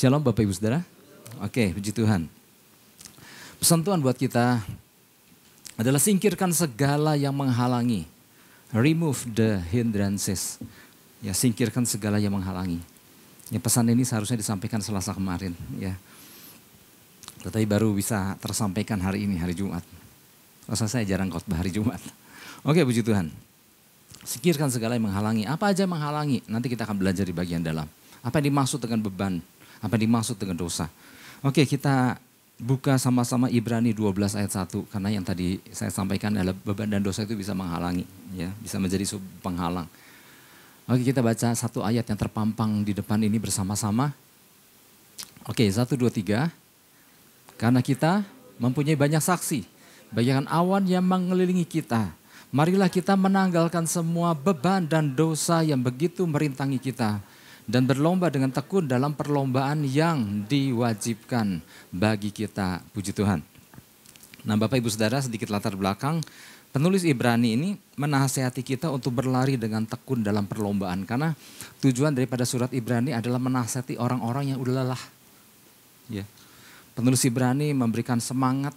Shalom Bapak Ibu Saudara. Oke, puji Tuhan. Pesan Tuhan buat kita adalah singkirkan segala yang menghalangi. Remove the hindrances. Ya, singkirkan segala yang menghalangi. Ya, pesan ini seharusnya disampaikan Selasa kemarin, ya. Tetapi baru bisa tersampaikan hari ini, hari Jumat. Rasa saya jarang khotbah hari Jumat. Oke, puji Tuhan. Singkirkan segala yang menghalangi. Apa aja yang menghalangi? Nanti kita akan belajar di bagian dalam. Apa yang dimaksud dengan beban? Apa yang dimaksud dengan dosa? Oke, kita buka sama-sama Ibrani 12 ayat 1. Karena yang tadi saya sampaikan adalah beban dan dosa itu bisa menghalangi. Ya, bisa menjadi penghalang. Oke, kita baca satu ayat yang terpampang di depan ini bersama-sama. Oke, 1, 2, 3. Karena kita mempunyai banyak saksi. Bagaikan awan yang mengelilingi kita. Marilah kita menanggalkan semua beban dan dosa yang begitu merintangi kita. Dan berlomba dengan tekun dalam perlombaan yang diwajibkan bagi kita. Puji Tuhan. Nah, Bapak Ibu Saudara, sedikit latar belakang. Penulis Ibrani ini menasihati kita untuk berlari dengan tekun dalam perlombaan. Karena tujuan daripada surat Ibrani adalah menasihati orang-orang yang udah lelah. Ya. Penulis Ibrani memberikan semangat.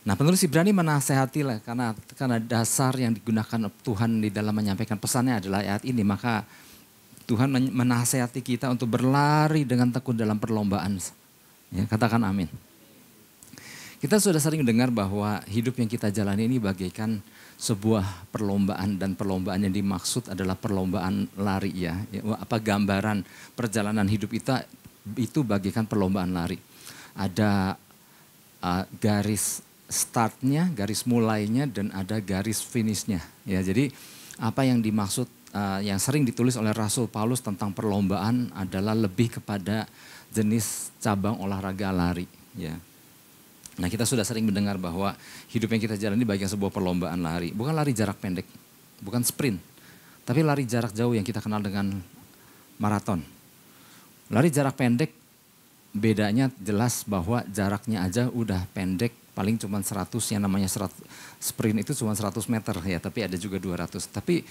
Nah, penulis Ibrani menasihati lah karena dasar yang digunakan Tuhan di dalam menyampaikan pesannya adalah ayat ini. Maka Tuhan menasihati kita untuk berlari dengan tekun dalam perlombaan. Ya, katakan amin. Kita sudah sering dengar bahwa hidup yang kita jalani ini bagaikan sebuah perlombaan. Dan perlombaan yang dimaksud adalah perlombaan lari ya. Apa gambaran perjalanan hidup kita itu bagaikan perlombaan lari. Ada garis startnya, garis mulainya, dan ada garis finishnya. Ya, jadi apa yang dimaksud yang sering ditulis oleh Rasul Paulus tentang perlombaan adalah lebih kepada jenis cabang olahraga lari. Ya. Nah, kita sudah sering mendengar bahwa hidup yang kita jalani bagian sebuah perlombaan lari. Bukan lari jarak pendek, bukan sprint, tapi lari jarak jauh yang kita kenal dengan maraton. Lari jarak pendek bedanya jelas bahwa jaraknya aja udah pendek, paling cuma 100, yang namanya sprint itu cuma 100 meter ya, tapi ada juga 200. Tapi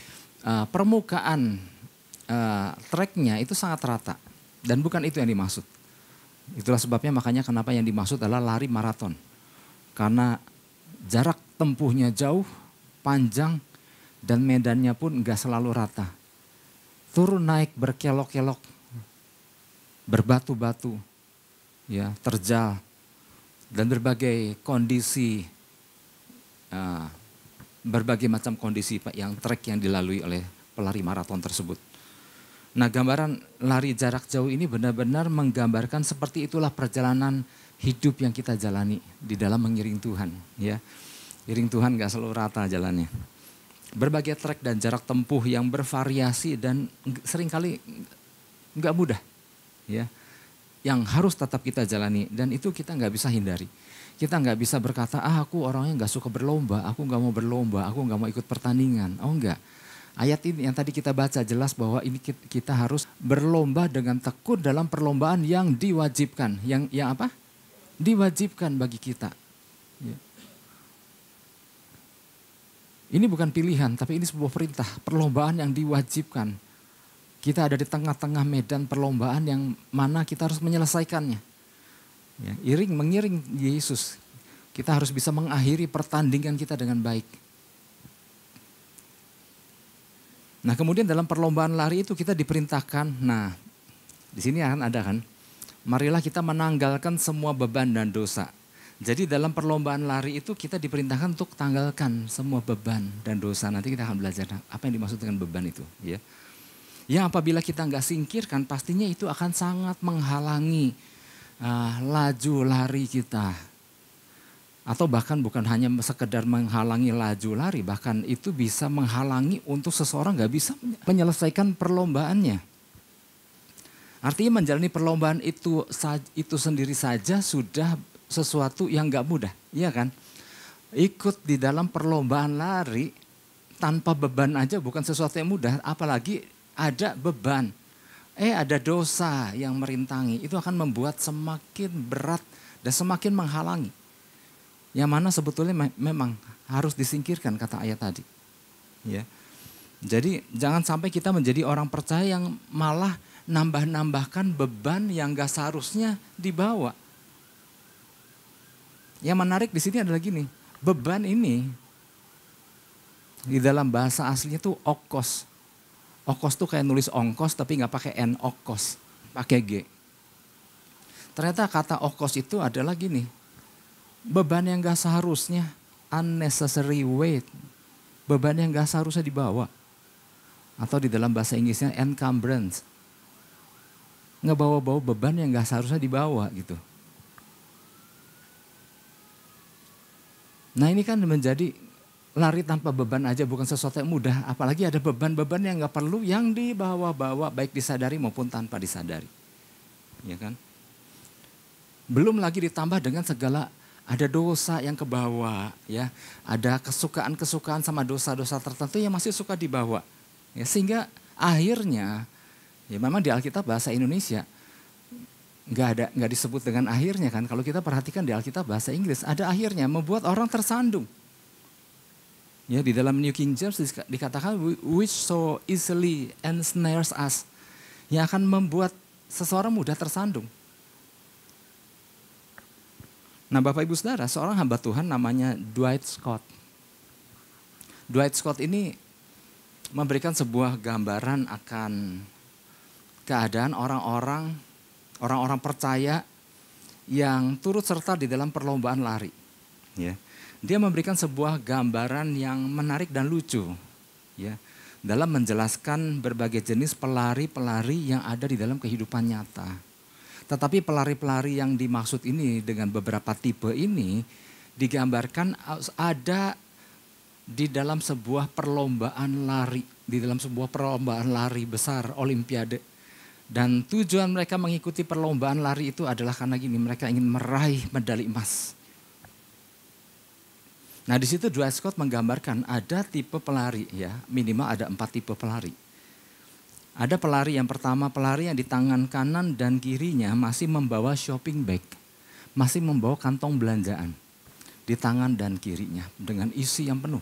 permukaan tracknya itu sangat rata dan bukan itu yang dimaksud. Itulah sebabnya makanya kenapa yang dimaksud adalah lari maraton. Karena jarak tempuhnya jauh, panjang, dan medannya pun enggak selalu rata. Turun naik berkelok-kelok, berbatu-batu, ya, terjal, dan berbagai kondisi, berbagai macam kondisi yang trek yang dilalui oleh pelari maraton tersebut. Nah, gambaran lari jarak jauh ini benar-benar menggambarkan seperti itulah perjalanan hidup yang kita jalani di dalam mengiring Tuhan. Ya, iring Tuhan gak selalu rata jalannya. Berbagai trek dan jarak tempuh yang bervariasi dan seringkali gak mudah. Ya, yang harus tetap kita jalani dan itu kita gak bisa hindari. Kita nggak bisa berkata, aku orangnya nggak suka berlomba, aku nggak mau berlomba, aku nggak mau ikut pertandingan. Oh enggak. Ayat ini yang tadi kita baca jelas bahwa ini kita harus berlomba dengan tekun dalam perlombaan yang diwajibkan. Yang apa? Diwajibkan bagi kita. Ya. Ini bukan pilihan, tapi ini sebuah perintah. Perlombaan yang diwajibkan. Kita ada di tengah-tengah medan perlombaan yang mana kita harus menyelesaikannya. Ya, mengiring Yesus, kita harus bisa mengakhiri pertandingan kita dengan baik. Nah, kemudian dalam perlombaan lari itu kita diperintahkan, nah di sini akan ada kan, marilah kita menanggalkan semua beban dan dosa. Jadi dalam perlombaan lari itu kita diperintahkan untuk tanggalkan semua beban dan dosa. Nanti kita akan belajar apa yang dimaksud dengan beban itu. Ya, yang apabila kita nggak singkirkan, pastinya itu akan sangat menghalangi laju lari kita. Atau bahkan bukan hanya sekedar menghalangi laju lari, bahkan itu bisa menghalangi untuk seseorang gak bisa menyelesaikan perlombaannya. Artinya menjalani perlombaan itu sendiri saja sudah sesuatu yang gak mudah, iya kan? Ikut di dalam perlombaan lari tanpa beban aja bukan sesuatu yang mudah, apalagi ada beban. Ada dosa yang merintangi, itu akan membuat semakin berat dan semakin menghalangi. Yang mana sebetulnya memang harus disingkirkan kata ayat tadi. Ya. Jadi jangan sampai kita menjadi orang percaya yang malah nambah-nambahkan beban yang gak seharusnya dibawa. Yang menarik di sini adalah gini, beban ini di dalam bahasa aslinya tuh okos. Okos tuh kayak nulis ongkos tapi gak pakai N, okos, pakai G. Ternyata kata okos itu adalah gini, beban yang gak seharusnya, unnecessary weight, beban yang gak seharusnya dibawa. Atau di dalam bahasa Inggrisnya encumbrance, ngebawa-bawa beban yang gak seharusnya dibawa gitu. Nah ini kan menjadi lari tanpa beban aja bukan sesuatu yang mudah, apalagi ada beban-beban yang gak perlu yang dibawa-bawa baik disadari maupun tanpa disadari. Ya kan? Belum lagi ditambah dengan segala ada dosa yang kebawa, ya, ada kesukaan-kesukaan sama dosa-dosa tertentu yang masih suka dibawa. Ya, sehingga akhirnya, ya memang di Alkitab bahasa Indonesia nggak disebut dengan akhirnya kan. Kalau kita perhatikan di Alkitab bahasa Inggris ada akhirnya membuat orang tersandung. Ya di dalam New King James dikatakan which so easily ensnares us, yang akan membuat seseorang mudah tersandung. Nah Bapak Ibu Saudara, seorang hamba Tuhan namanya Dwight Scott. Dwight Scott ini memberikan sebuah gambaran akan keadaan orang-orang percaya yang turut serta di dalam perlombaan lari. Ya. Dia memberikan sebuah gambaran yang menarik dan lucu, ya, dalam menjelaskan berbagai jenis pelari-pelari yang ada di dalam kehidupan nyata. Tetapi pelari-pelari yang dimaksud ini dengan beberapa tipe ini digambarkan ada di dalam sebuah perlombaan lari, di dalam sebuah perlombaan lari besar, olimpiade. Dan tujuan mereka mengikuti perlombaan lari itu adalah karena gini, mereka ingin meraih medali emas. Nah di situ Dwight Scott menggambarkan ada tipe pelari, ya minimal ada 4 tipe pelari. Ada pelari yang pertama, pelari yang di tangan kanan dan kirinya masih membawa shopping bag, masih membawa kantong belanjaan di tangan dan kirinya dengan isi yang penuh.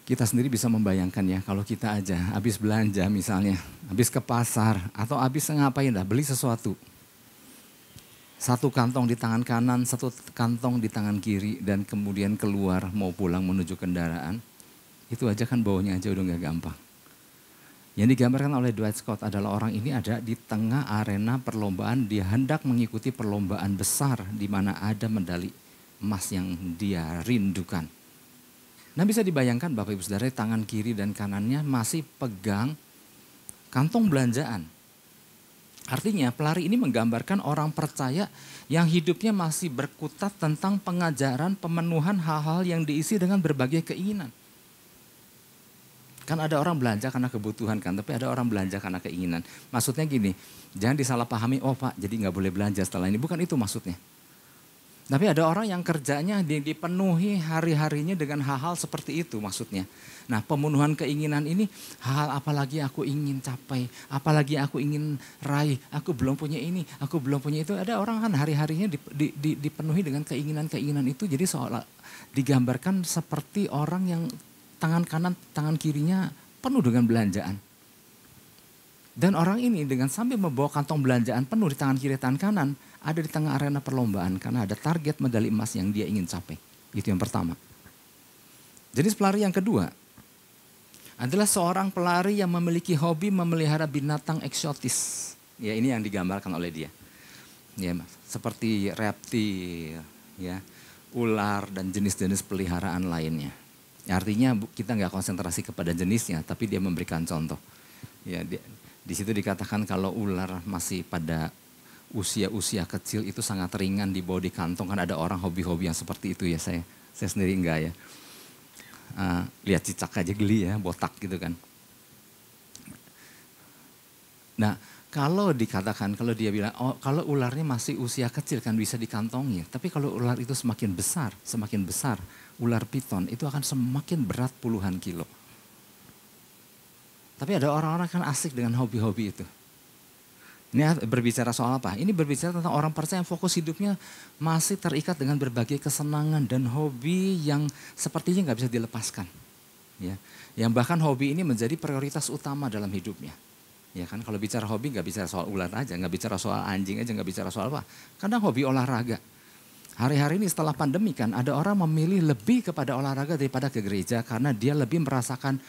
Kita sendiri bisa membayangkan ya kalau kita aja habis belanja misalnya, habis ke pasar atau habis ngapain dah beli sesuatu. Satu kantong di tangan kanan, satu kantong di tangan kiri dan kemudian keluar mau pulang menuju kendaraan. Itu aja kan baunya aja udah gak gampang. Yang digambarkan oleh Dwight Scott adalah orang ini ada di tengah arena perlombaan, dia hendak mengikuti perlombaan besar di mana ada medali emas yang dia rindukan. Nah bisa dibayangkan Bapak Ibu Saudara tangan kiri dan kanannya masih pegang kantong belanjaan. Artinya pelari ini menggambarkan orang percaya yang hidupnya masih berkutat tentang pengajaran pemenuhan hal-hal yang diisi dengan berbagai keinginan. Kan ada orang belanja karena kebutuhan kan, tapi ada orang belanja karena keinginan. Maksudnya gini, jangan disalahpahami, oh Pak jadi gak boleh belanja setelah ini, bukan itu maksudnya. Tapi ada orang yang kerjanya dipenuhi hari-harinya dengan hal-hal seperti itu maksudnya. Nah pemenuhan keinginan ini hal apalagi aku ingin capai, apalagi aku ingin raih, aku belum punya ini, aku belum punya itu. Ada orang kan hari-harinya dipenuhi dengan keinginan-keinginan itu, jadi seolah digambarkan seperti orang yang tangan kanan, tangan kirinya penuh dengan belanjaan. Dan orang ini dengan sambil membawa kantong belanjaan penuh di tangan kiri, tangan kanan, ada di tengah arena perlombaan karena ada target medali emas yang dia ingin capai. Itu yang pertama. Jenis pelari yang kedua adalah seorang pelari yang memiliki hobi memelihara binatang eksotis. Ya ini yang digambarkan oleh dia. Ya, seperti reptil, ya, ular dan jenis-jenis peliharaan lainnya. Ya, artinya kita nggak konsentrasi kepada jenisnya, tapi dia memberikan contoh. Ya, di situ dikatakan kalau ular masih pada usia-usia kecil itu sangat ringan dibawa di kantong. Kan ada orang hobi-hobi yang seperti itu ya, saya sendiri enggak ya. Lihat cicak aja geli ya, botak gitu kan. Nah kalau dikatakan, kalau dia bilang, oh kalau ularnya masih usia kecil kan bisa dikantongi. Tapi kalau ular itu semakin besar, ular piton itu akan semakin berat puluhan kilo. Tapi ada orang-orang kan asik dengan hobi-hobi itu. Ini berbicara soal apa? Ini berbicara tentang orang percaya yang fokus hidupnya masih terikat dengan berbagai kesenangan dan hobi yang sepertinya nggak bisa dilepaskan. Ya, yang bahkan hobi ini menjadi prioritas utama dalam hidupnya. Ya kan, kalau bicara hobi nggak bicara soal ular aja, nggak bicara soal anjing aja, nggak bicara soal apa. Kadang hobi olahraga. Hari-hari ini setelah pandemi kan ada orang memilih lebih kepada olahraga daripada ke gereja karena dia lebih merasakan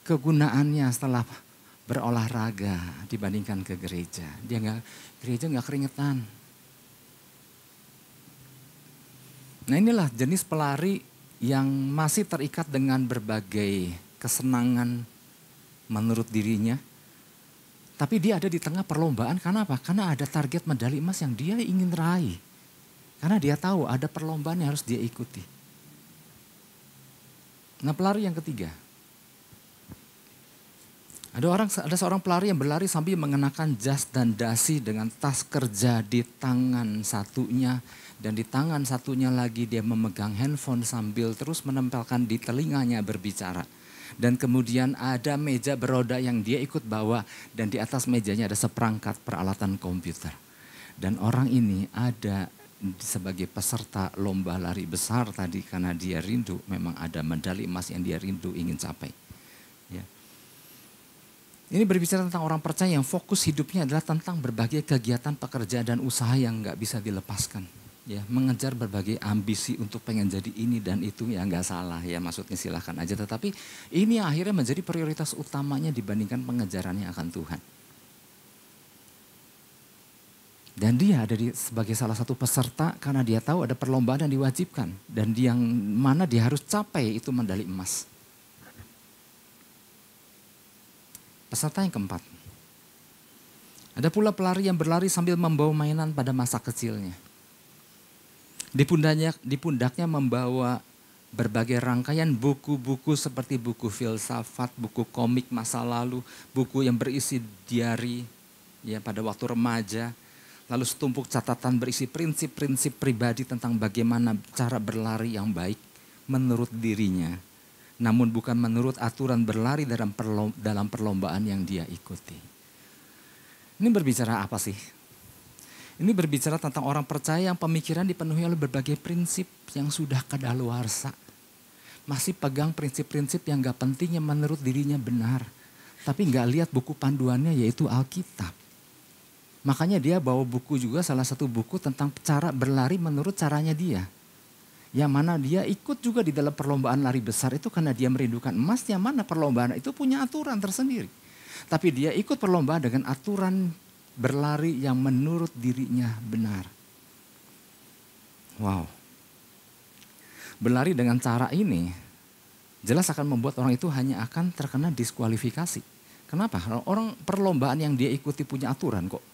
kegunaannya setelah berolahraga dibandingkan ke gereja. Gereja nggak keringetan. Nah inilah jenis pelari yang masih terikat dengan berbagai kesenangan menurut dirinya. Tapi dia ada di tengah perlombaan karena apa? Karena ada target medali emas yang dia ingin raih. Karena dia tahu ada perlombaan yang harus dia ikuti. Nah pelari yang ketiga. Ada seorang pelari yang berlari sambil mengenakan jas dan dasi dengan tas kerja di tangan satunya. Dan di tangan satunya lagi dia memegang handphone sambil terus menempelkan di telinganya berbicara. Dan kemudian ada meja beroda yang dia ikut bawa dan di atas mejanya ada seperangkat peralatan komputer. Dan orang ini ada sebagai peserta lomba lari besar tadi karena dia rindu, memang ada medali emas yang dia rindu ingin capai. Ya. Ini berbicara tentang orang percaya yang fokus hidupnya adalah tentang berbagai kegiatan pekerjaan dan usaha yang gak bisa dilepaskan. Ya, mengejar berbagai ambisi untuk pengen jadi ini dan itu ya nggak salah ya, maksudnya silahkan aja. Tetapi ini akhirnya menjadi prioritas utamanya dibandingkan pengejarannya akan Tuhan. Dan dia ada sebagai salah satu peserta karena dia tahu ada perlombaan yang diwajibkan. Dan yang mana dia harus capai itu medali emas. Peserta yang keempat. Ada pula pelari yang berlari sambil membawa mainan pada masa kecilnya. Di pundaknya membawa berbagai rangkaian buku-buku seperti buku filsafat, buku komik masa lalu, buku yang berisi diari ya pada waktu remaja, lalu setumpuk catatan berisi prinsip-prinsip pribadi tentang bagaimana cara berlari yang baik menurut dirinya, namun bukan menurut aturan berlari dalam perlombaan yang dia ikuti. Ini berbicara apa sih? Ini berbicara tentang orang percaya yang pemikiran dipenuhi oleh berbagai prinsip yang sudah kadaluarsa. Masih pegang prinsip-prinsip yang gak penting yang menurut dirinya benar. Tapi gak lihat buku panduannya yaitu Alkitab. Makanya dia bawa buku juga, salah satu buku tentang cara berlari menurut caranya dia. Yang mana dia ikut juga di dalam perlombaan lari besar itu karena dia merindukan emas, yang mana perlombaan itu punya aturan tersendiri. Tapi dia ikut perlombaan dengan aturan berlari yang menurut dirinya benar. Wow. Berlari dengan cara ini jelas akan membuat orang itu hanya akan terkena diskualifikasi. Kenapa? Orang perlombaan yang dia ikuti punya aturan kok.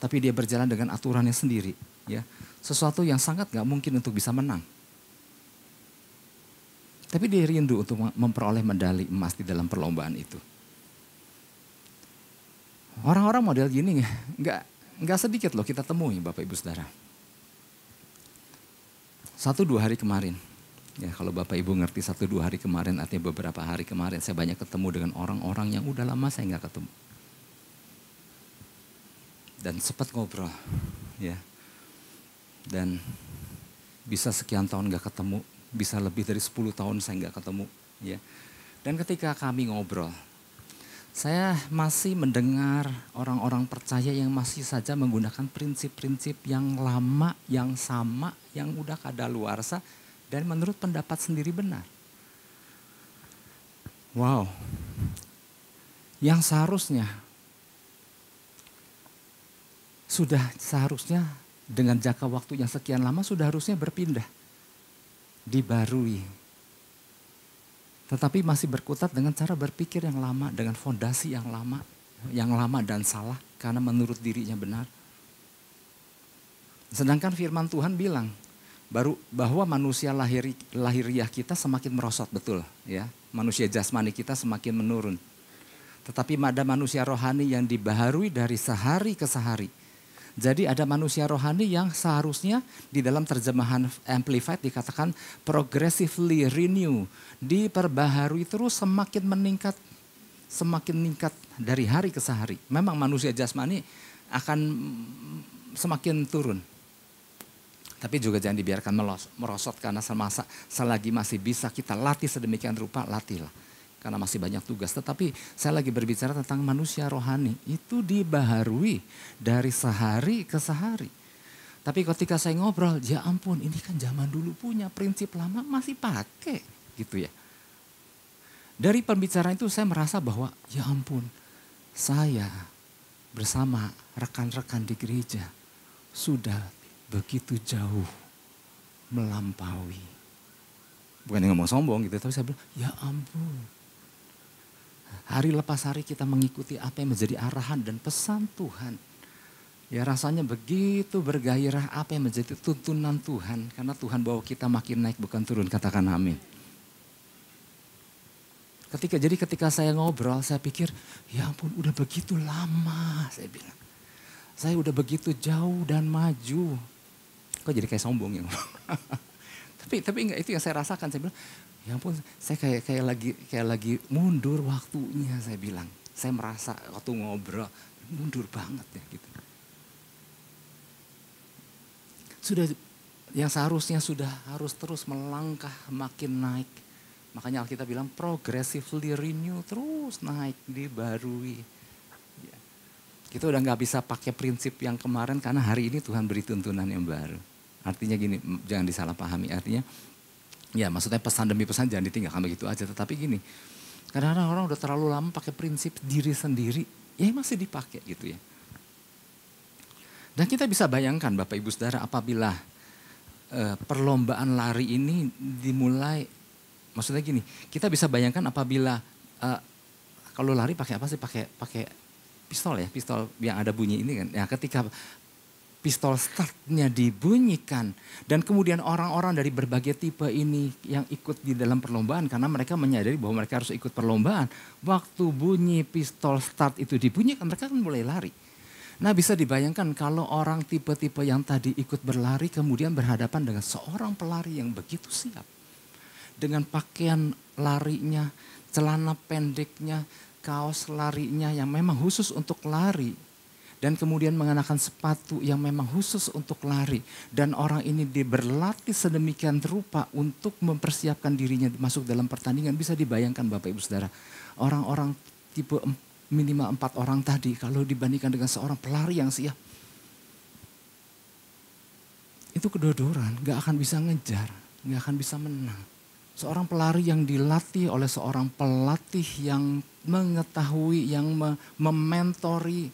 Tapi dia berjalan dengan aturannya sendiri. Ya, sesuatu yang sangat gak mungkin untuk bisa menang. Tapi dia rindu untuk memperoleh medali emas di dalam perlombaan itu. Orang-orang model gini nggak sedikit loh kita temui Bapak Ibu Saudara. 1-2 hari kemarin, ya kalau Bapak Ibu ngerti 1-2 hari kemarin artinya beberapa hari kemarin saya banyak ketemu dengan orang-orang yang udah lama saya nggak ketemu. Dan sempat ngobrol, ya. Dan bisa sekian tahun nggak ketemu, bisa lebih dari 10 tahun saya nggak ketemu, ya. Dan ketika kami ngobrol, saya masih mendengar orang-orang percaya yang masih saja menggunakan prinsip-prinsip yang lama, yang sama, yang udah kadaluarsa dan menurut pendapat sendiri benar. Wow. Yang seharusnya dengan jangka waktu yang sekian lama sudah harusnya berpindah. Dibarui. Tetapi masih berkutat dengan cara berpikir yang lama, dengan fondasi yang lama dan salah karena menurut dirinya benar. Sedangkan firman Tuhan bilang bahwa manusia lahiriah kita semakin merosot, betul ya. Manusia jasmani kita semakin menurun. Tetapi ada manusia rohani yang dibaharui dari sehari ke sehari. Jadi ada manusia rohani yang seharusnya di dalam terjemahan Amplified dikatakan progressively renew. Diperbaharui terus semakin meningkat dari hari ke sehari. Memang manusia jasmani akan semakin turun. Tapi juga jangan dibiarkan merosot karena selagi masih bisa kita latih sedemikian rupa, latihlah. karena masih banyak tugas. Tetapi saya lagi berbicara tentang manusia rohani, itu dibaharui dari sehari ke sehari. Tapi ketika saya ngobrol, ya ampun ini kan zaman dulu punya prinsip lama masih pakai gitu ya. Dari pembicaraan itu saya merasa bahwa ya ampun saya bersama rekan-rekan di gereja sudah begitu jauh melampaui. Bukan ngomong sombong gitu, tapi saya bilang ya ampun. Hari lepas hari kita mengikuti apa yang menjadi arahan dan pesan Tuhan. Ya rasanya begitu bergairah apa yang menjadi tuntunan Tuhan. Karena Tuhan bawa kita makin naik bukan turun, katakan amin. Ketika saya ngobrol saya pikir ya ampun udah begitu lama saya bilang. Saya udah begitu jauh dan maju. Kok jadi kayak sombong ya. tapi enggak, itu yang saya rasakan. Saya bilang ya ampun, saya kayak lagi mundur waktunya, saya bilang. Saya merasa waktu ngobrol mundur banget ya gitu. Sudah yang seharusnya sudah harus terus melangkah makin naik. Makanya Alkitab bilang progressively renew, terus naik, dibarui. Ya. Kita udah nggak bisa pakai prinsip yang kemarin karena hari ini Tuhan beri tuntunan yang baru. Artinya gini, jangan disalahpahami. Artinya ya maksudnya pesan demi pesan jangan ditinggalkan begitu aja. Tetapi gini, kadang-kadang orang udah terlalu lama pakai prinsip diri sendiri, ya masih dipakai gitu ya. Dan kita bisa bayangkan Bapak Ibu Saudara apabila perlombaan lari ini dimulai, maksudnya gini, kita bisa bayangkan apabila kalau lari pakai apa sih? Pakai pistol ya, pistol yang ada bunyi ini kan. Ya ketika pistol startnya dibunyikan dan kemudian orang-orang dari berbagai tipe ini yang ikut di dalam perlombaan karena mereka menyadari bahwa mereka harus ikut perlombaan. Waktu bunyi pistol start itu dibunyikan mereka kan mulai lari. Nah bisa dibayangkan kalau orang tipe-tipe yang tadi ikut berlari kemudian berhadapan dengan seorang pelari yang begitu siap. Dengan pakaian larinya, celana pendeknya, kaos larinya yang memang khusus untuk lari. Dan kemudian mengenakan sepatu yang memang khusus untuk lari. Dan orang ini berlatih sedemikian rupa untuk mempersiapkan dirinya masuk dalam pertandingan. Bisa dibayangkan Bapak Ibu Saudara. Orang-orang tipe minimal 4 orang tadi kalau dibandingkan dengan seorang pelari yang siap. Itu kedodoran, gak akan bisa ngejar, gak akan bisa menang. Seorang pelari yang dilatih oleh seorang pelatih yang mengetahui, yang mementori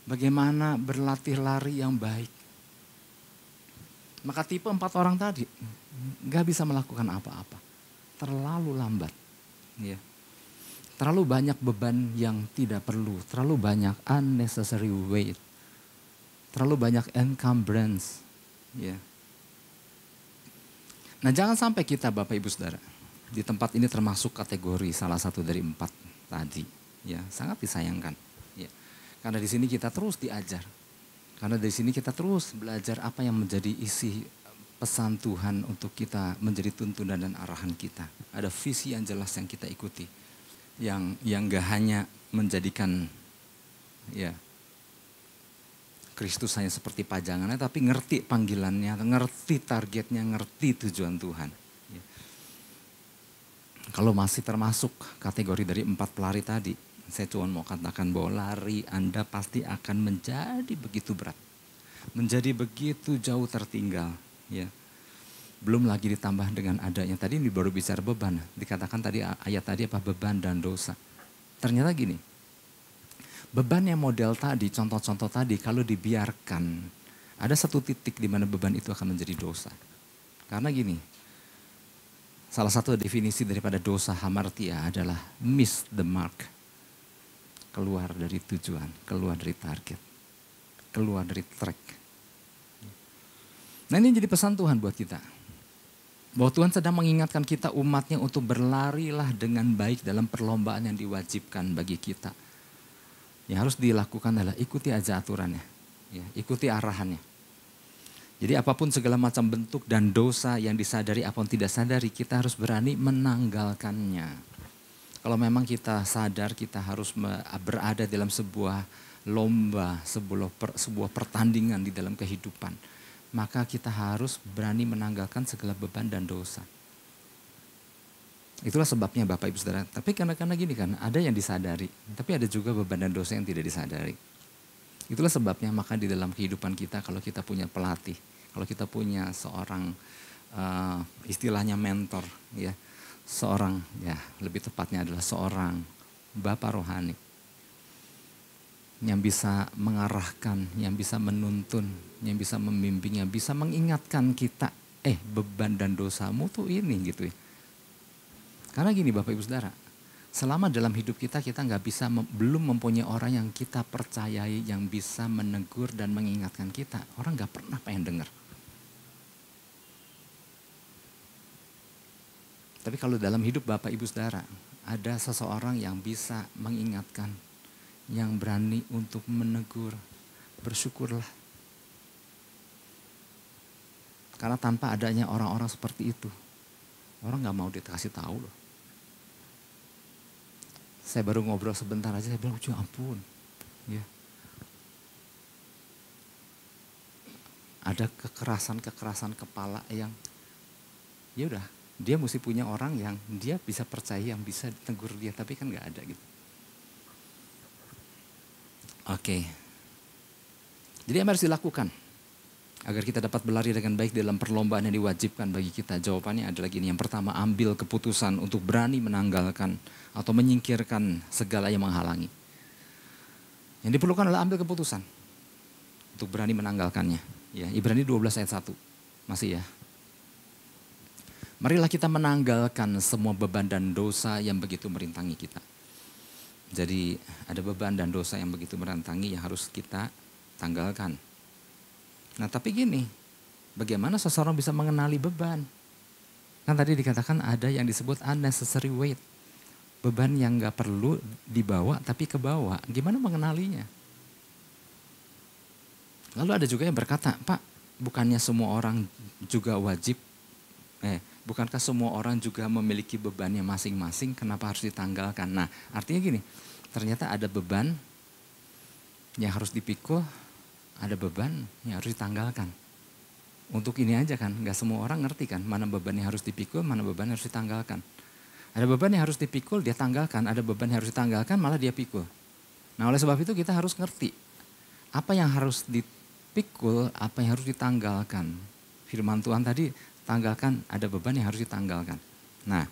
bagaimana berlatih lari yang baik. Maka tipe 4 orang tadi gak bisa melakukan apa-apa. Terlalu lambat. Ya. Terlalu banyak beban yang tidak perlu. Terlalu banyak unnecessary weight. Terlalu banyak encumbrance. Ya. Nah jangan sampai kita Bapak Ibu Saudara. Di tempat ini termasuk kategori salah satu dari 4 tadi. Ya, sangat disayangkan. Karena di sini kita terus diajar. Karena di sini kita terus belajar apa yang menjadi isi pesan Tuhan untuk kita menjadi tuntunan dan arahan kita. Ada visi yang jelas yang kita ikuti. Yang gak hanya menjadikan ya Kristus hanya seperti pajangannya, tapi ngerti panggilannya, ngerti targetnya, ngerti tujuan Tuhan. Ya. Kalau masih termasuk kategori dari 4 pelari tadi, saya cuma mau katakan bahwa lari Anda pasti akan menjadi begitu berat. Menjadi begitu jauh tertinggal. Ya. Belum lagi ditambah dengan adanya, tadi ini baru bicara beban. Dikatakan tadi ayat tadi apa beban dan dosa. Ternyata gini, beban yang model tadi, contoh-contoh tadi kalau dibiarkan, ada satu titik di mana beban itu akan menjadi dosa. Karena gini, salah satu definisi daripada dosa hamartia adalah miss the mark. Keluar dari tujuan, keluar dari target, keluar dari track. Nah ini jadi pesan Tuhan buat kita. Bahwa Tuhan sedang mengingatkan kita umatnya untuk berlarilah dengan baik dalam perlombaan yang diwajibkan bagi kita. Yang harus dilakukan adalah ikuti aja aturannya, ya, ikuti arahannya. Jadi apapun segala macam bentuk dan dosa yang disadari apapun tidak sadari, kita harus berani menanggalkannya. Kalau memang kita sadar kita harus berada dalam sebuah lomba, sebuah pertandingan di dalam kehidupan, maka kita harus berani menanggalkan segala beban dan dosa. Itulah sebabnya Bapak Ibu Saudara. Tapi karena gini kan, ada yang disadari, tapi ada juga beban dan dosa yang tidak disadari. Itulah sebabnya maka di dalam kehidupan kita kalau kita punya pelatih, kalau kita punya seorang istilahnya mentor, ya, seorang, ya lebih tepatnya adalah seorang Bapak rohani yang bisa mengarahkan, yang bisa menuntun, yang bisa membimbing, yang bisa mengingatkan kita, beban dan dosamu tuh ini gitu ya. Karena gini Bapak Ibu Saudara, selama dalam hidup kita nggak bisa, belum mempunyai orang yang kita percayai, yang bisa menegur dan mengingatkan kita. Orang nggak pernah pengen dengar. Tapi kalau dalam hidup Bapak Ibu Saudara, ada seseorang yang bisa mengingatkan, yang berani untuk menegur, bersyukurlah. Karena tanpa adanya orang-orang seperti itu, orang nggak mau dikasih tahu loh. Saya baru ngobrol sebentar aja, saya bilang, ya ampun. Ya. Ada kekerasan kepala yang, ya udah, dia mesti punya orang yang dia bisa percaya, yang bisa tegur dia, tapi kan nggak ada gitu. Oke. Jadi apa harus dilakukan agar kita dapat berlari dengan baik dalam perlombaan yang diwajibkan bagi kita? Jawabannya adalah gini. Yang pertama, ambil keputusan untuk berani menanggalkan atau menyingkirkan segala yang menghalangi. Yang diperlukan adalah ambil keputusan untuk berani menanggalkannya. Ya, Ibrani 12 ayat 1. Masih ya. Marilah kita menanggalkan semua beban dan dosa yang begitu merintangi kita. Jadi ada beban dan dosa yang begitu merintangi yang harus kita tanggalkan. Nah tapi gini, bagaimana seseorang bisa mengenali beban? Kan tadi dikatakan ada yang disebut unnecessary weight. Beban yang gak perlu dibawa tapi kebawa. Gimana mengenalinya? Lalu ada juga yang berkata, Pak, bukannya semua orang juga wajib, bukankah semua orang juga memiliki bebannya masing-masing, kenapa harus ditanggalkan? Nah artinya gini, ternyata ada beban yang harus dipikul, ada beban yang harus ditanggalkan. Untuk ini aja kan, gak semua orang ngerti kan, mana beban yang harus dipikul, mana beban yang harus ditanggalkan. Ada beban yang harus dipikul, dia tanggalkan. Ada beban yang harus ditanggalkan, malah dia pikul. Nah oleh sebab itu kita harus ngerti, apa yang harus dipikul, apa yang harus ditanggalkan. Firman Tuhan tadi, tanggalkan, ada beban yang harus ditanggalkan. Nah,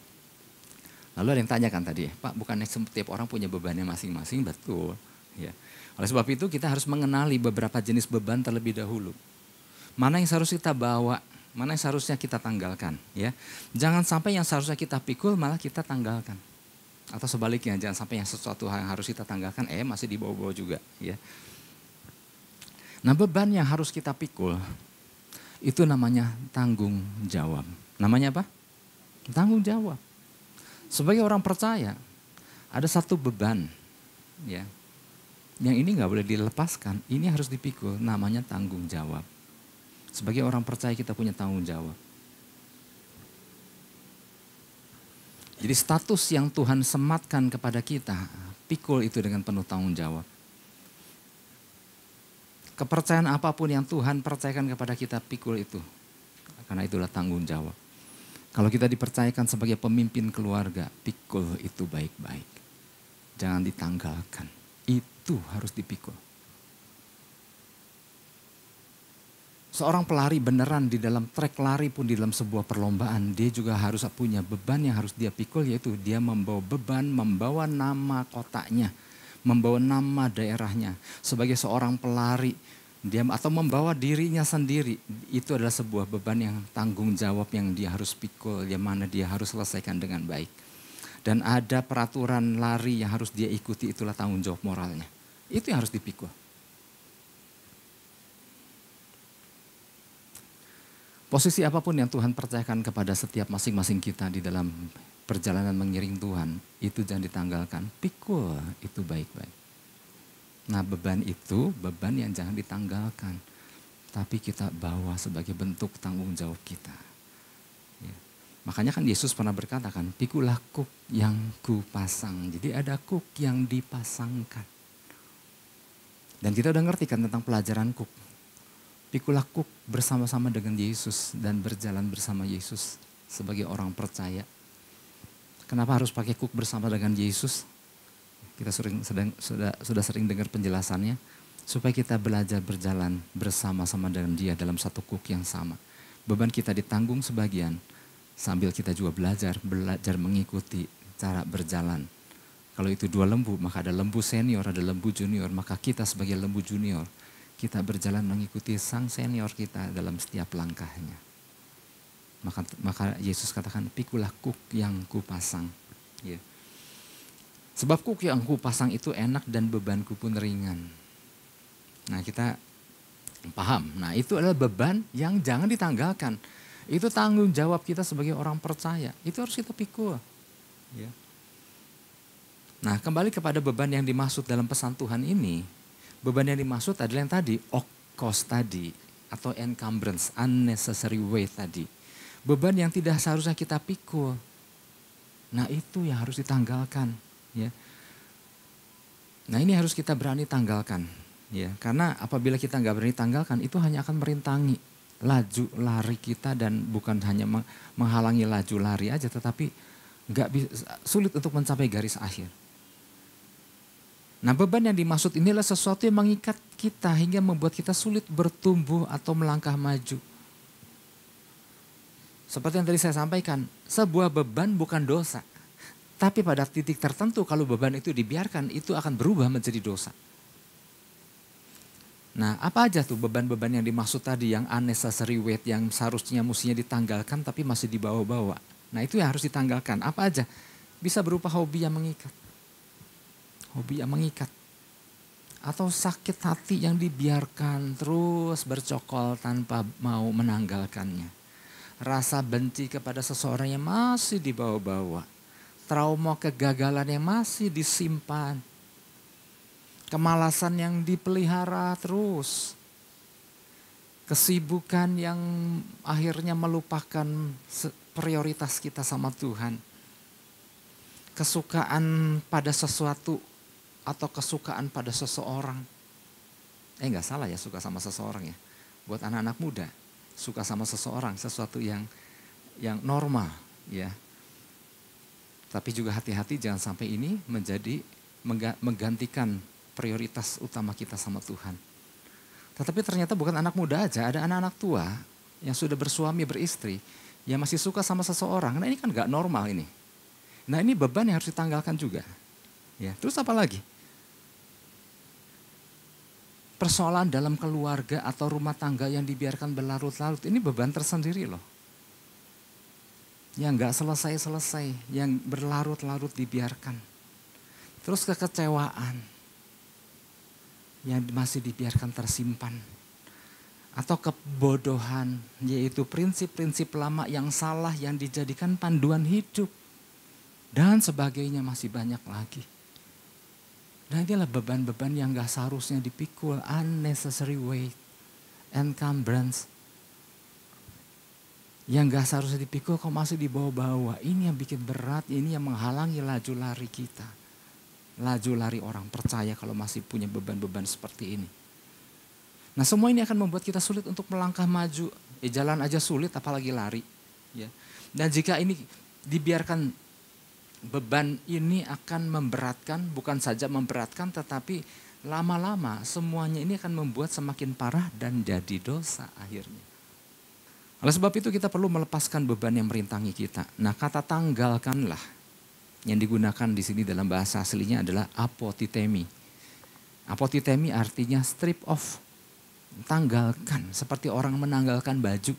lalu ada yang tanyakan tadi, Pak, bukannya setiap orang punya bebannya masing-masing? Betul. Ya. Oleh sebab itu kita harus mengenali beberapa jenis beban terlebih dahulu. Mana yang seharusnya kita bawa, mana yang seharusnya kita tanggalkan. Ya. Jangan sampai yang seharusnya kita pikul malah kita tanggalkan. Atau sebaliknya, jangan sampai yang sesuatu yang harus kita tanggalkan, masih dibawa-bawa juga. Ya. Nah beban yang harus kita pikul, itu namanya tanggung jawab. Namanya apa? Tanggung jawab. Sebagai orang percaya, ada satu beban, ya, yang ini nggak boleh dilepaskan. Ini harus dipikul, namanya tanggung jawab. Sebagai orang percaya kita punya tanggung jawab. Jadi status yang Tuhan sematkan kepada kita, pikul itu dengan penuh tanggung jawab. Kepercayaan apapun yang Tuhan percayakan kepada kita, pikul itu. Karena itulah tanggung jawab. Kalau kita dipercayakan sebagai pemimpin keluarga, pikul itu baik-baik. Jangan ditanggalkan. Itu harus dipikul. Seorang pelari beneran di dalam trek lari pun di dalam sebuah perlombaan, dia juga harus punya beban yang harus dia pikul, yaitu dia membawa beban, membawa nama kotanya, membawa nama daerahnya. Sebagai seorang pelari, dia atau membawa dirinya sendiri, itu adalah sebuah beban yang tanggung jawab yang dia harus pikul, yang mana dia harus selesaikan dengan baik. Dan ada peraturan lari yang harus dia ikuti, itulah tanggung jawab moralnya. Itu yang harus dipikul. Posisi apapun yang Tuhan percayakan kepada setiap masing-masing kita di dalam perjalanan mengiring Tuhan, itu jangan ditanggalkan. Pikul itu baik-baik. Nah beban itu, beban yang jangan ditanggalkan. Tapi kita bawa sebagai bentuk tanggung jawab kita. Ya. Makanya kan Yesus pernah berkata kan, pikulah kuk yang kupasang. Jadi ada kuk yang dipasangkan. Dan kita udah ngerti kan tentang pelajaran kuk. Pikulah kuk bersama-sama dengan Yesus dan berjalan bersama Yesus sebagai orang percaya. Kenapa harus pakai kuk bersama dengan Yesus? Kita sudah sering dengar penjelasannya. Supaya kita belajar berjalan bersama-sama dengan dia dalam satu kuk yang sama. Beban kita ditanggung sebagian, sambil kita juga belajar mengikuti cara berjalan. Kalau itu 2 lembu, maka ada lembu senior, ada lembu junior. Maka kita sebagai lembu junior, kita berjalan mengikuti sang senior kita dalam setiap langkahnya. Maka Yesus katakan, pikulah kuk yang kupasang. Ya. Sebab kuk yang kupasang itu enak dan bebanku pun ringan. Nah kita paham, nah itu adalah beban yang jangan ditanggalkan. Itu tanggung jawab kita sebagai orang percaya, itu harus kita pikul. Ya. Nah kembali kepada beban yang dimaksud dalam pesan Tuhan ini, beban yang dimaksud adalah yang tadi, okos tadi, atau encumbrance, unnecessary weight tadi. Beban yang tidak seharusnya kita pikul, nah itu yang harus ditanggalkan. Ya. Nah ini harus kita berani tanggalkan. Ya, karena apabila kita nggak berani tanggalkan, itu hanya akan merintangi laju lari kita dan bukan hanya menghalangi laju lari aja, tetapi sulit untuk mencapai garis akhir. Nah beban yang dimaksud ini adalah sesuatu yang mengikat kita hingga membuat kita sulit bertumbuh atau melangkah maju. Seperti yang tadi saya sampaikan, sebuah beban bukan dosa. Tapi pada titik tertentu kalau beban itu dibiarkan, itu akan berubah menjadi dosa. Nah apa aja tuh beban-beban yang dimaksud tadi, yang unnecessary weight, yang mestinya ditanggalkan tapi masih dibawa-bawa. Nah itu yang harus ditanggalkan, apa aja? Bisa berupa hobi yang mengikat. Hobi yang mengikat. Atau sakit hati yang dibiarkan terus bercokol tanpa mau menanggalkannya. Rasa benci kepada seseorang yang masih dibawa-bawa. Trauma kegagalan yang masih disimpan. Kemalasan yang dipelihara terus. Kesibukan yang akhirnya melupakan prioritas kita sama Tuhan. Kesukaan pada sesuatu atau kesukaan pada seseorang. Enggak salah ya suka sama seseorang ya. Buat anak-anak muda, suka sama seseorang, sesuatu yang normal ya. Tapi juga hati-hati jangan sampai ini menjadi menggantikan prioritas utama kita sama Tuhan. Tetapi ternyata bukan anak muda aja, ada anak-anak tua yang sudah bersuami beristri, yang masih suka sama seseorang. Nah ini kan gak normal ini. Nah ini beban yang harus ditanggalkan juga. Ya, terus apa lagi? Persoalan dalam keluarga atau rumah tangga yang dibiarkan berlarut-larut, ini beban tersendiri loh. Yang gak selesai-selesai, yang berlarut-larut dibiarkan. Terus kekecewaan yang masih dibiarkan tersimpan. Atau kebodohan, yaitu prinsip-prinsip lama yang salah yang dijadikan panduan hidup. Dan sebagainya masih banyak lagi. Dan inilah beban-beban yang gak seharusnya dipikul, unnecessary weight, encumbrance. Yang gak seharusnya dipikul kok masih dibawa-bawa. Ini yang bikin berat, ini yang menghalangi laju lari kita. Laju lari orang percaya kalau masih punya beban-beban seperti ini. Nah semua ini akan membuat kita sulit untuk melangkah maju. Jalan aja sulit apalagi lari. Ya. Dan jika ini dibiarkan, beban ini akan memberatkan, bukan saja memberatkan tetapi lama-lama semuanya ini akan membuat semakin parah dan jadi dosa akhirnya. Oleh sebab itu kita perlu melepaskan beban yang merintangi kita. Nah kata tanggalkanlah yang digunakan di sini dalam bahasa aslinya adalah apotitemi. Apotitemi artinya strip off, tanggalkan, seperti orang menanggalkan baju.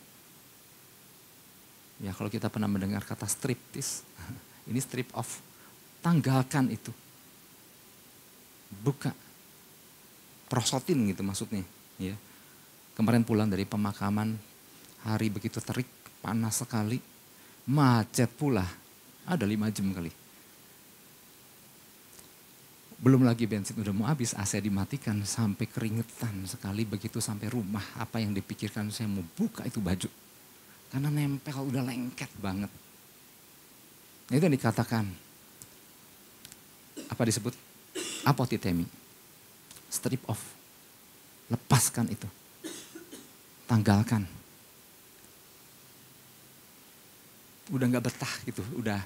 Ya kalau kita pernah mendengar kata striptease, ini strip off, tanggalkan itu. Buka, prosotin gitu maksudnya. Ya. Kemarin pulang dari pemakaman, hari begitu terik, panas sekali, macet pula, ada 5 jam kali. Belum lagi bensin udah mau habis, AC dimatikan sampai keringetan sekali begitu sampai rumah. Apa yang dipikirkan saya mau buka itu baju. Karena nempel udah lengket banget. Nah itu yang dikatakan. Apa disebut? Apotitemi. Strip off. Lepaskan itu. Tanggalkan. Udah gak betah gitu, udah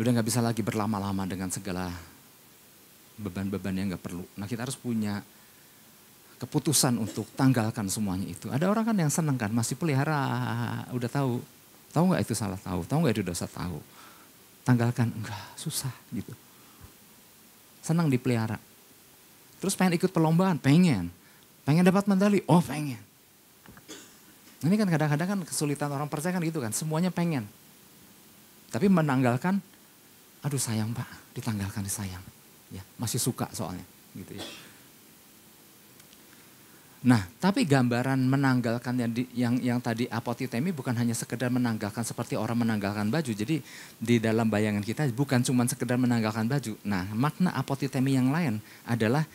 Udah nggak bisa lagi berlama-lama dengan segala beban-beban yang nggak perlu. Nah kita harus punya keputusan untuk tanggalkan semuanya itu. Ada orang kan yang senang kan, masih pelihara, udah tahu. Tahu nggak itu salah tahu, tahu nggak itu dosa tahu. Tanggalkan, enggak, susah gitu. Senang dipelihara. Terus pengen ikut perlombaan, pengen. Pengen dapat medali, oh pengen. Ini kan kadang-kadang kan kesulitan orang percaya kan gitu kan, semuanya pengen. Tapi menanggalkan, aduh sayang Pak, ditanggalkan sayang. Ya, masih suka soalnya gitu ya. Nah, tapi gambaran menanggalkan yang tadi apotitemi bukan hanya sekedar menanggalkan seperti orang menanggalkan baju. Jadi di dalam bayangan kita bukan cuma sekedar menanggalkan baju. Nah, makna apotitemi yang lain adalah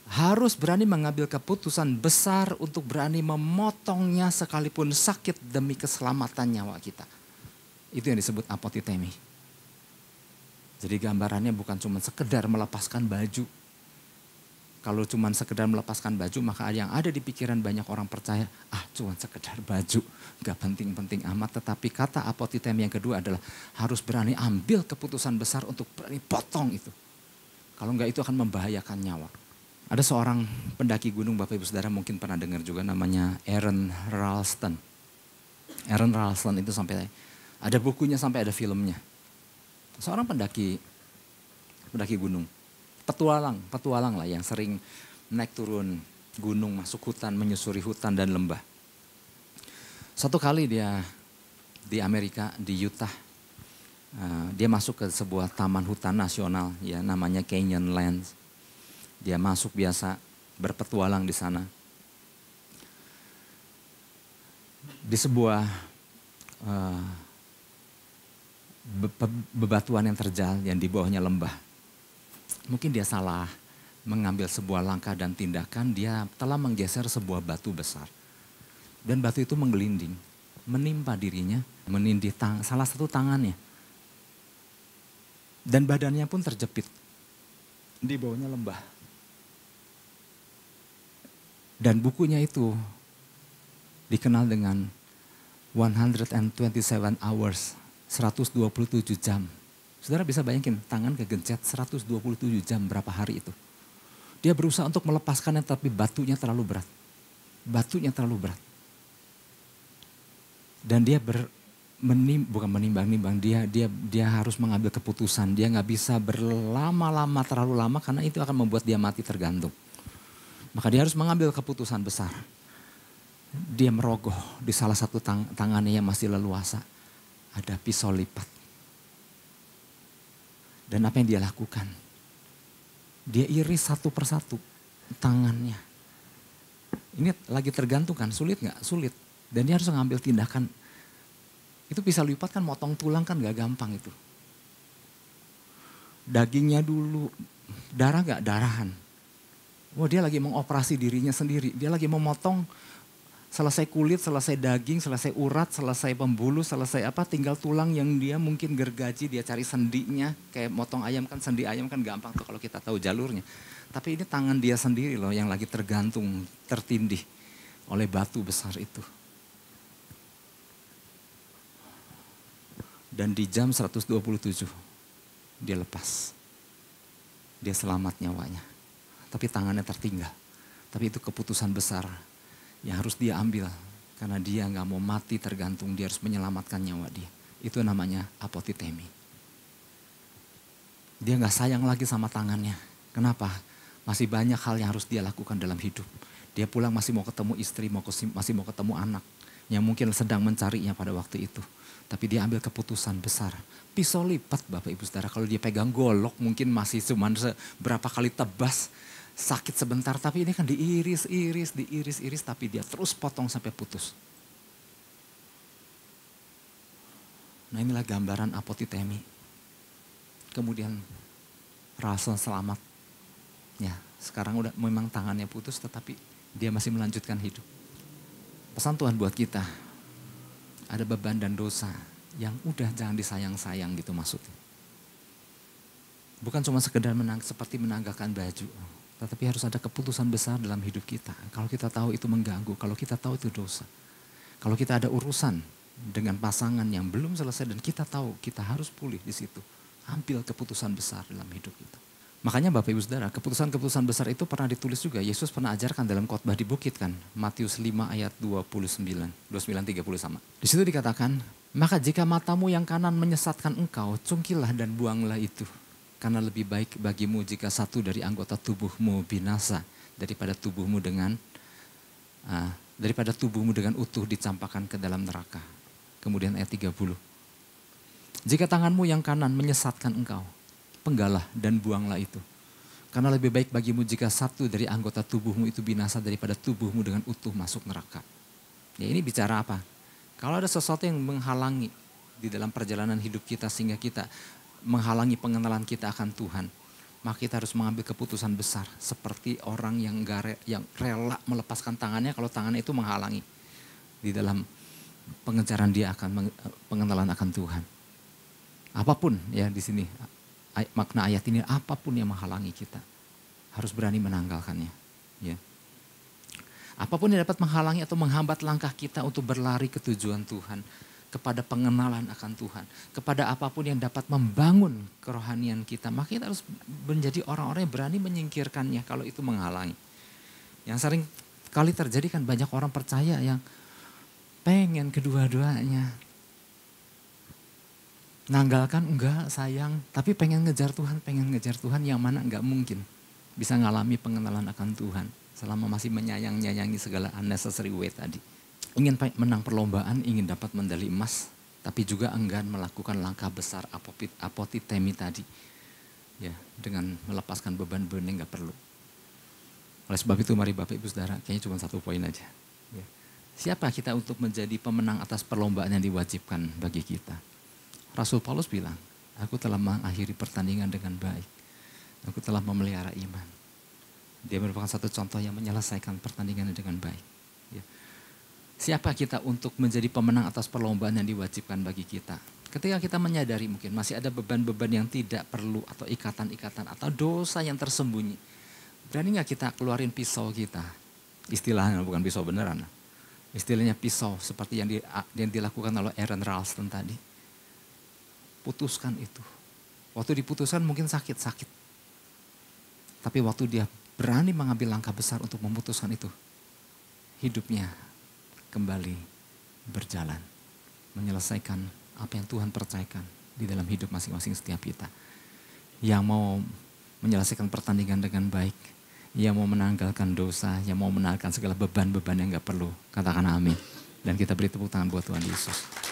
harus berani mengambil keputusan besar untuk berani memotongnya sekalipun sakit demi keselamatan nyawa kita. Itu yang disebut apotitemi. Jadi gambarannya bukan cuma sekedar melepaskan baju. Kalau cuma sekedar melepaskan baju, maka yang ada di pikiran banyak orang percaya, cuma sekedar baju, gak penting-penting amat. Tetapi kata apotitemi yang kedua adalah harus berani ambil keputusan besar untuk berani potong itu. Kalau enggak itu akan membahayakan nyawa. Ada seorang pendaki gunung, Bapak Ibu Saudara mungkin pernah dengar juga, namanya Aron Ralston. Aron Ralston itu sampai ada bukunya, sampai ada filmnya. Seorang pendaki gunung. Petualang lah yang sering naik turun gunung, masuk hutan, menyusuri hutan dan lembah. Suatu kali dia di Amerika, di Utah, dia masuk ke sebuah taman hutan nasional, ya namanya Canyonlands. Dia masuk biasa berpetualang di sana. Di sebuah bebatuan yang terjal, yang di bawahnya lembah. Mungkin dia salah mengambil sebuah langkah dan tindakan, dia telah menggeser sebuah batu besar. Dan batu itu menggelinding, menimpa dirinya, menindih salah satu tangannya. Dan badannya pun terjepit di bawahnya lembah. Dan bukunya itu dikenal dengan 127 hours, 127 jam. Saudara bisa bayangin tangan kegencet 127 jam, berapa hari itu. Dia berusaha untuk melepaskannya tapi batunya terlalu berat. Batunya terlalu berat. Dan dia bukan menimbang-nimbang, dia harus mengambil keputusan. Dia gak bisa berlama-lama, terlalu lama karena itu akan membuat dia mati tergantung. Maka dia harus mengambil keputusan besar. Dia merogoh di salah satu tangannya yang masih leluasa. Ada pisau lipat. Dan apa yang dia lakukan? Dia iris satu persatu tangannya. Ini lagi tergantung kan, sulit gak? Sulit. Dan dia harus mengambil tindakan. Itu pisau lipat kan motong tulang kan gak gampang itu. Dagingnya dulu, darah gak? Darahan. Wah, dia lagi mengoperasi dirinya sendiri. Dia lagi memotong, selesai kulit, selesai daging, selesai urat, selesai pembuluh, selesai apa, tinggal tulang yang dia mungkin gergaji, dia cari sendinya. Kayak motong ayam kan, sendi ayam kan gampang tuh kalau kita tahu jalurnya. Tapi ini tangan dia sendiri loh yang lagi tergantung, tertindih oleh batu besar itu. Dan di jam 127 dia lepas. Dia selamat nyawanya. Tapi tangannya tertinggal. Tapi itu keputusan besar yang harus dia ambil. Karena dia gak mau mati tergantung, dia harus menyelamatkan nyawa dia. Itu namanya apotitemi. Dia gak sayang lagi sama tangannya. Kenapa? Masih banyak hal yang harus dia lakukan dalam hidup. Dia pulang masih mau ketemu istri, masih mau ketemu anak. Yang mungkin sedang mencarinya pada waktu itu. Tapi dia ambil keputusan besar. Pisau lipat Bapak Ibu Saudara, kalau dia pegang golok mungkin masih cuma berapa kali tebas. Sakit sebentar, tapi ini kan diiris, tapi dia terus potong sampai putus. Nah inilah gambaran apotitemi. Kemudian Ralston selamat. Ya, sekarang udah memang tangannya putus, tetapi dia masih melanjutkan hidup. Pesan Tuhan buat kita, ada beban dan dosa yang udah jangan disayang-sayang gitu maksudnya. Bukan cuma sekedar seperti menanggalkan baju. Tetapi harus ada keputusan besar dalam hidup kita. Kalau kita tahu itu mengganggu, kalau kita tahu itu dosa. Kalau kita ada urusan dengan pasangan yang belum selesai dan kita tahu kita harus pulih di situ. Ambil keputusan besar dalam hidup kita. Makanya Bapak Ibu Saudara, keputusan-keputusan besar itu pernah ditulis juga. Yesus pernah ajarkan dalam khotbah di bukit kan. Matius 5 ayat 29, 29-30 sama. Di situ dikatakan, maka jika matamu yang kanan menyesatkan engkau, cungkilah dan buanglah itu. Karena lebih baik bagimu jika satu dari anggota tubuhmu binasa daripada tubuhmu dengan utuh dicampakkan ke dalam neraka. Kemudian ayat 30. Jika tanganmu yang kanan menyesatkan engkau, penggalah dan buanglah itu. Karena lebih baik bagimu jika satu dari anggota tubuhmu itu binasa daripada tubuhmu dengan utuh masuk neraka. Ya, ini bicara apa? Kalau ada sesuatu yang menghalangi di dalam perjalanan hidup kita sehingga kita menghalangi pengenalan kita akan Tuhan, maka kita harus mengambil keputusan besar seperti orang yang rela melepaskan tangannya kalau tangannya itu menghalangi di dalam pengejaran dia akan pengenalan akan Tuhan. Apapun ya di sini makna ayat ini, apapun yang menghalangi kita harus berani menanggalkannya. Ya. Apapun yang dapat menghalangi atau menghambat langkah kita untuk berlari ke tujuan Tuhan, kepada pengenalan akan Tuhan, kepada apapun yang dapat membangun kerohanian kita, maka kita harus menjadi orang-orang yang berani menyingkirkannya kalau itu menghalangi. Yang sering kali terjadi kan banyak orang percaya yang pengen kedua-duanya. Nanggalkan enggak sayang, tapi pengen ngejar Tuhan yang mana enggak mungkin bisa ngalami pengenalan akan Tuhan selama masih menyayangi segala unnecessary way tadi. Ingin menang perlombaan, ingin dapat medali emas, tapi juga enggan melakukan langkah besar apotitemi tadi. Ya, dengan melepaskan beban-beban yang enggak perlu. Oleh sebab itu mari Bapak Ibu Saudara, kayaknya cuma satu poin aja. Ya. Siapa kita untuk menjadi pemenang atas perlombaan yang diwajibkan bagi kita? Rasul Paulus bilang, aku telah mengakhiri pertandingan dengan baik. Aku telah memelihara iman. Dia merupakan satu contoh yang menyelesaikan pertandingan dengan baik. Ya. Siapa kita untuk menjadi pemenang atas perlombaan yang diwajibkan bagi kita? Ketika kita menyadari mungkin masih ada beban-beban yang tidak perlu atau ikatan-ikatan atau dosa yang tersembunyi. Berani gak kita keluarin pisau kita? Istilahnya bukan pisau beneran. Istilahnya pisau seperti yang dilakukan oleh Aaron Ralston tadi. Putuskan itu. Waktu diputuskan mungkin sakit-sakit. Tapi waktu dia berani mengambil langkah besar untuk memutuskan itu, hidupnya kembali berjalan. Menyelesaikan apa yang Tuhan percayakan di dalam hidup masing-masing setiap kita. Yang mau menyelesaikan pertandingan dengan baik. Yang mau menanggalkan dosa, yang mau menanggalkan segala beban-beban yang gak perlu. Katakan amin. Dan kita beri tepuk tangan buat Tuhan Yesus.